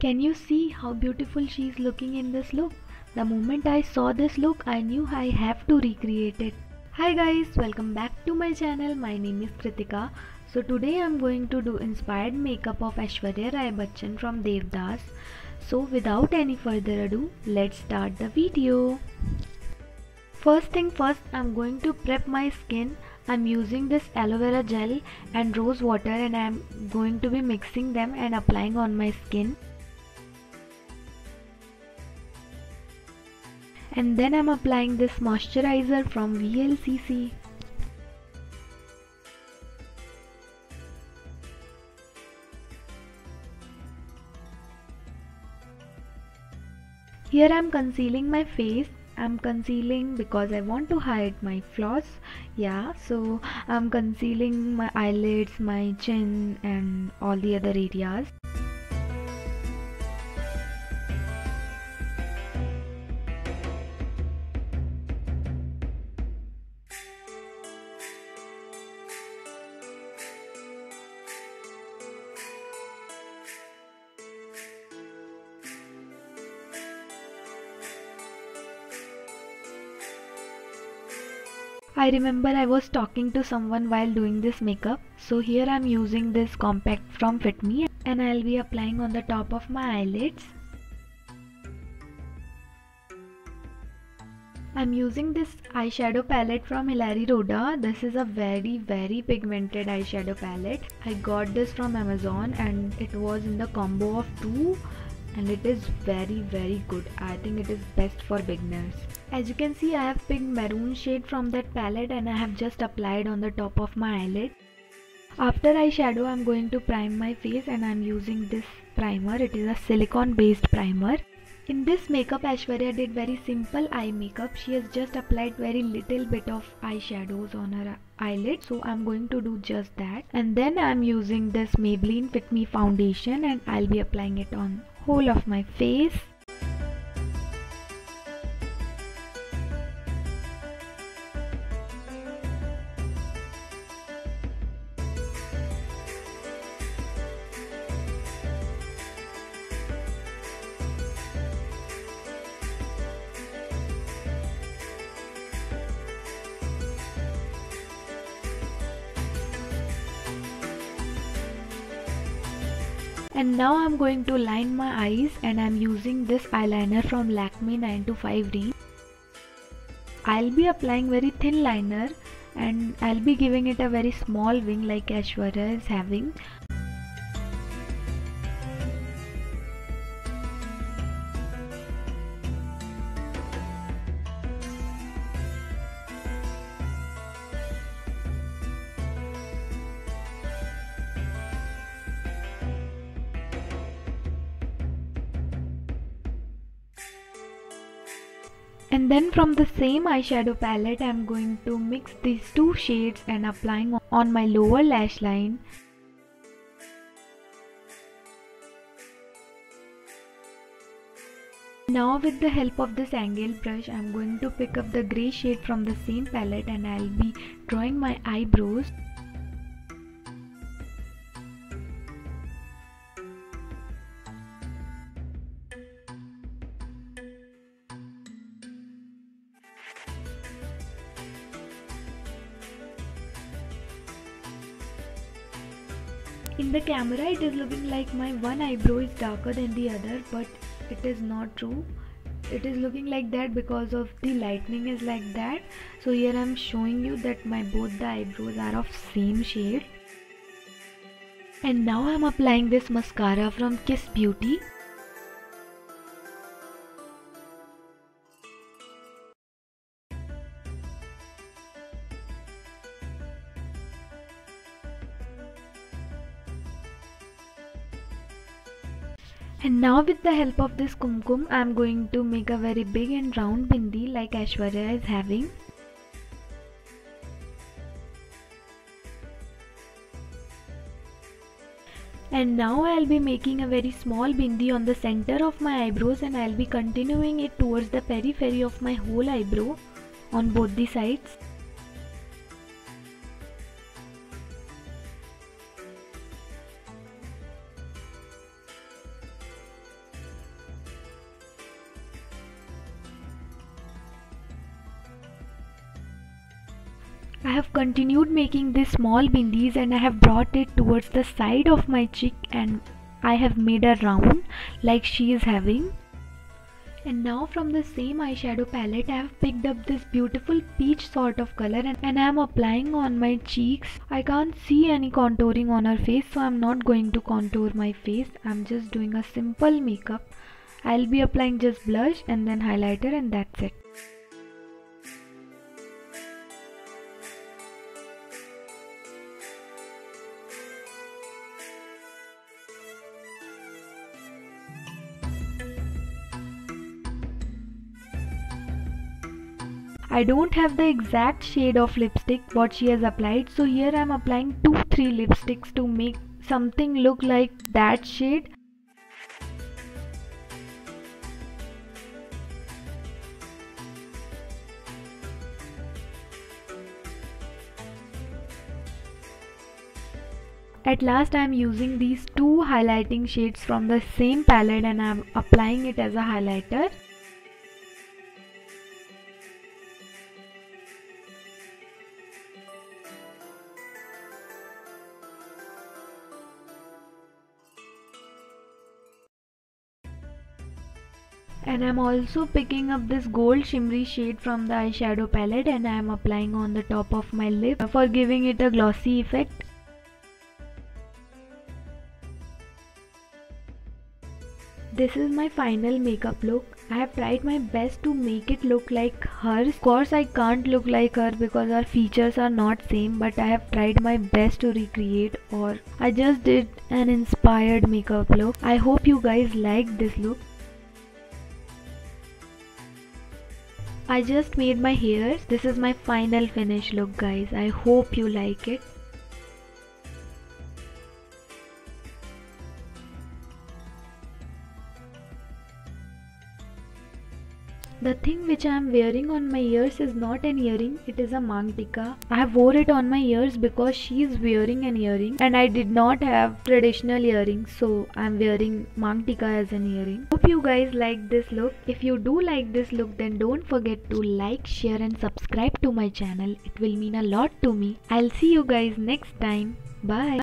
Can you see how beautiful she is looking in this look? The moment I saw this look, I knew I have to recreate it. Hi guys, welcome back to my channel. My name is Kritika. So today I'm going to do inspired makeup of Aishwarya Rai Bachchan from Devdas. So without any further ado, let's start the video. First thing first, I'm going to prep my skin. I'm using this aloe vera gel and rose water, and I'm going to be mixing them and applying on my skin. And then I'm applying this moisturizer from VLCC. Here I'm concealing my face. I'm concealing because I want to hide my flaws. Yeah, so I'm concealing my eyelids, my chin and all the other areas. I remember I was talking to someone while doing this makeup. So here I'm using this compact from Fit Me and I'll be applying on the top of my eyelids. I'm using this eyeshadow palette from Hilary Rhoda. This is a very pigmented eyeshadow palette. I got this from Amazon and it was in the combo of 2 and it is very good. I think it is best for beginners. As you can see, I have picked maroon shade from that palette and I have just applied on the top of my eyelid. After eyeshadow, I'm going to prime my face and I'm using this primer. It is a silicone based primer. In this makeup, Aishwarya did very simple eye makeup. She has just applied very little bit of eyeshadows on her eyelid. So I'm going to do just that. And then I'm using this Maybelline Fit Me foundation and I'll be applying it on whole of my face. And now I'm going to line my eyes and I'm using this eyeliner from Lakme 925 range. I'll be applying very thin liner and I'll be giving it a very small wing like Aishwarya is having. And then from the same eyeshadow palette, I'm going to mix these two shades and applying on my lower lash line. Now with the help of this angle brush, I'm going to pick up the grey shade from the same palette and I'll be drawing my eyebrows. In the camera it is looking like my one eyebrow is darker than the other, but it is not true. It is looking like that because of the lightning is like that. So here I am showing you that my both the eyebrows are of same shade. And now I am applying this mascara from Kiss Beauty. And now with the help of this kumkum, I am going to make a very big and round bindi like Aishwarya is having. And now I'll be making a very small bindi on the center of my eyebrows and I'll be continuing it towards the periphery of my whole eyebrow on both the sides. I have continued making these small bindis and I have brought it towards the side of my cheek and I have made a round like she is having. And now from the same eyeshadow palette I have picked up this beautiful peach sort of color and I am applying on my cheeks. I can't see any contouring on her face, so I am not going to contour my face. I am just doing a simple makeup. I'll be applying just blush and then highlighter and that's it. I don't have the exact shade of lipstick what she has applied, so here I am applying 2-3 lipsticks to make something look like that shade. At last I am using these 2 highlighting shades from the same palette and I am applying it as a highlighter. And I'm also picking up this gold shimmery shade from the eyeshadow palette and I am applying on the top of my lip for giving it a glossy effect. This is my final makeup look. I have tried my best to make it look like hers. Of course I can't look like her because her features are not same, but I have tried my best to recreate, or I just did an inspired makeup look. I hope you guys liked this look. I just made my hairs. This is my final finish look, guys. I hope you like it. The thing which I am wearing on my ears is not an earring, it is a Mang Tikka. I have wore it on my ears because she is wearing an earring and I did not have traditional earrings, so I am wearing Mang Tikka as an earring. Hope you guys like this look. If you do like this look, then don't forget to like, share and subscribe to my channel. It will mean a lot to me. I'll see you guys next time. Bye.